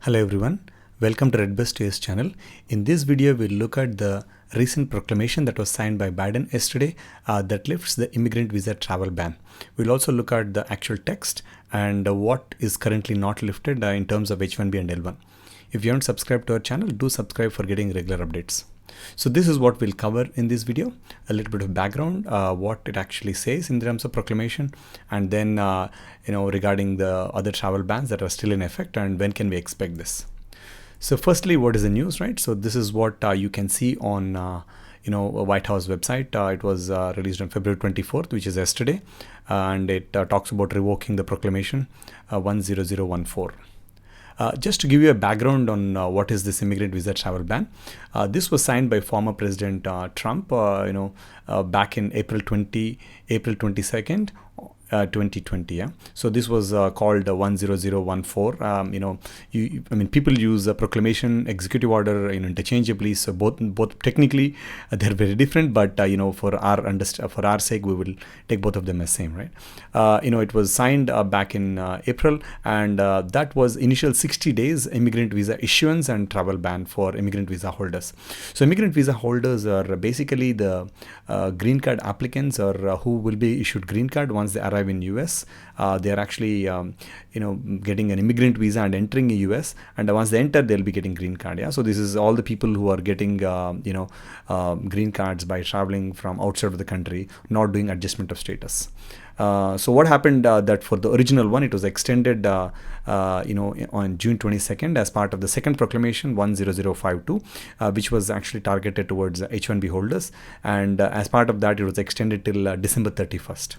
Hello everyone, welcome to RedBus2S channel. In this video, we'll look at the recent proclamation that was signed by Biden yesterday that lifts the immigrant visa travel ban. We'll also look at the actual text and what is currently not lifted in terms of H1B and L1. If you haven't subscribed to our channel, do subscribe for getting regular updates. So this is what we'll cover in this video, a little bit of background, what it actually says in terms of proclamation, and then regarding the other travel bans that are still in effect and when can we expect this. So firstly, what is the news, right? So this is what you can see on a White House website. It was released on February 24th, which is yesterday, and it talks about revoking the proclamation 10014. Just to give you a background on what is this immigrant visa travel ban, this was signed by former President Trump, back in April 22nd, 2020. Yeah. So this was called 10014. People use a proclamation, executive order, interchangeably. So both technically they're very different, but for our sake, we will take both of them as same, right? It was signed back in April, and that was initial 60 days immigrant visa issuance and travel ban for immigrant visa holders. So immigrant visa holders are basically the green card applicants or who will be issued green card once they arrive in US. They are actually getting an immigrant visa and entering the US, and once they enter, they'll be getting green card. Yeah, so this is all the people who are getting green cards by traveling from outside of the country, not doing adjustment of status. So what happened that for the original one, it was extended on June 22nd as part of the second proclamation 10052, which was actually targeted towards H1B holders, and as part of that, it was extended till December 31st.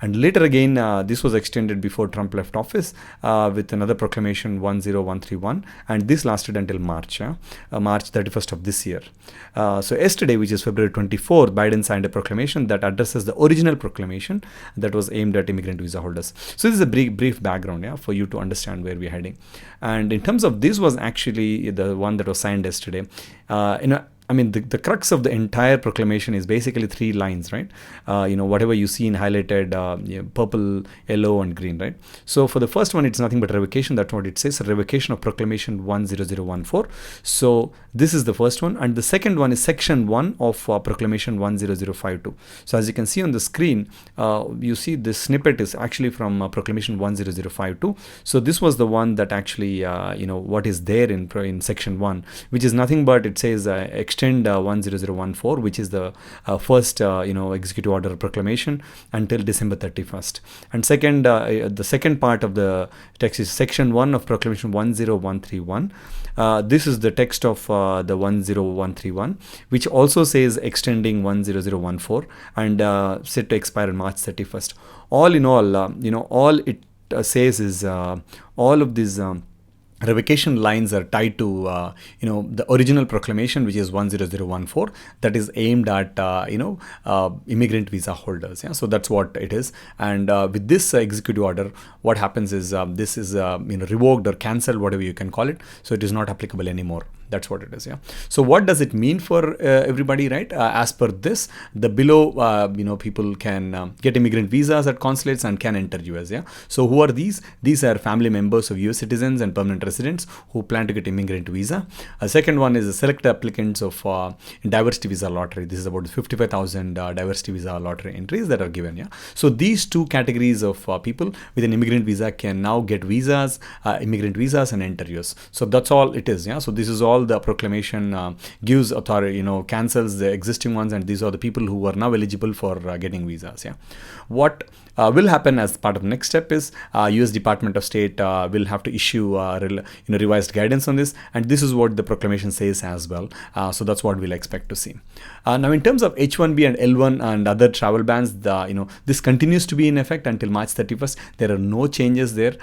And later again, this was extended before Trump left office with another proclamation 10131, and this lasted until March 31st of this year. So yesterday, which is February 24th, Biden signed a proclamation that addresses the original proclamation that was aimed at immigrant visa holders. So this is a brief background, for you to understand where we're heading. And in terms of this was actually the one that was signed yesterday. The crux of the entire proclamation is basically 3 lines, right? Whatever you see in highlighted purple, yellow, and green, right? So for the first one, it's nothing but revocation. That's what it says, revocation of proclamation 10014. So this is the first one. And the second one is section 1 of proclamation 10052. So as you can see on the screen, you see this snippet is actually from proclamation 10052. So this was the one that actually, what is there in section 1, which is nothing but it says extend 10014, which is the first executive order proclamation until December 31st. And second, the second part of the text is section 1 of proclamation 10131. This is the text of the 10131, which also says extending 10014 and set to expire on March 31st. All in all, all it says is all of these revocation lines are tied to the original proclamation, which is 10014, that is aimed at immigrant visa holders. So that's what it is. And with this executive order, what happens is this is revoked or cancelled, whatever you can call it. So it is not applicable anymore. That's what it is. So what does it mean for everybody, right? As per this, the below people can get immigrant visas at consulates and can enter US. So who are these? These are family members of US citizens and permanent residents who plan to get immigrant visa. Second one is the select applicants of diversity visa lottery. This is about 55,000 diversity visa lottery entries that are given. So these 2 categories of people with an immigrant visa can now get visas, immigrant visas, and enter US. So that's all it is. So this is all the proclamation gives authority, cancels the existing ones, and these are the people who are now eligible for getting visas. What will happen as part of the next step is US Department of State will have to issue revised guidance on this, and this is what the proclamation says as well. So that's what we'll expect to see. Now in terms of H1B and L1 and other travel bans, this continues to be in effect until March 31st. There are no changes there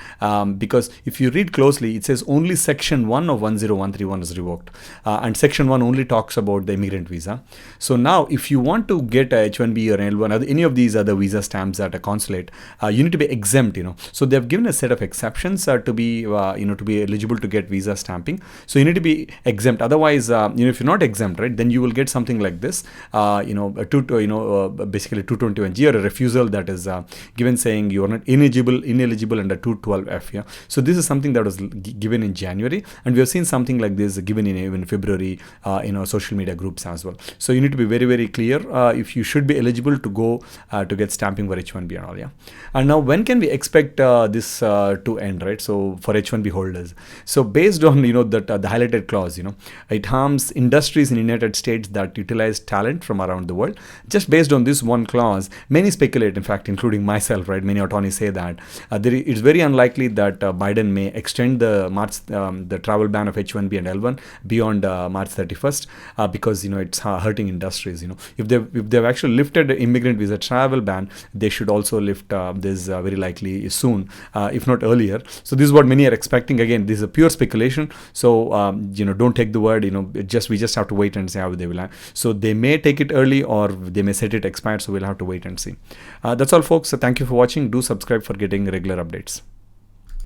because if you read closely, it says only section 1 of 10131 is revoked, and section 1 only talks about the immigrant visa. So now if you want to get a H1B or L1 or any of these other visa stamps at a consulate consulate, you need to be exempt, So they've given a set of exceptions to be eligible to get visa stamping. So you need to be exempt. Otherwise, if you're not exempt, right, then you will get something like this, basically 221G, or a refusal that is given saying you are not ineligible under 212F. Yeah. So this is something that was given in January, and we have seen something like this given in even February in social media groups as well. So you need to be very, very clear if you should be eligible to go to get stamping for H1B and all. Yeah. And now when can we expect this to end, right? So for H1B holders, so based on that the highlighted clause, it harms industries in the United States that utilize talent from around the world. Just based on this one clause, many speculate, in fact, including myself, right? Many attorneys say that it's very unlikely that Biden may extend the travel ban of H1B and L1 beyond March 31st because it's hurting industries. If they've actually lifted the immigrant visa travel ban, they should also lift this very likely soon, if not earlier. So this is what many are expecting. Again, this is a pure speculation. So don't take the word. We just have to wait and see how they will have. So they may take it early, or they may set it expired. So we'll have to wait and see. That's all, folks. So thank you for watching. Do subscribe for getting regular updates.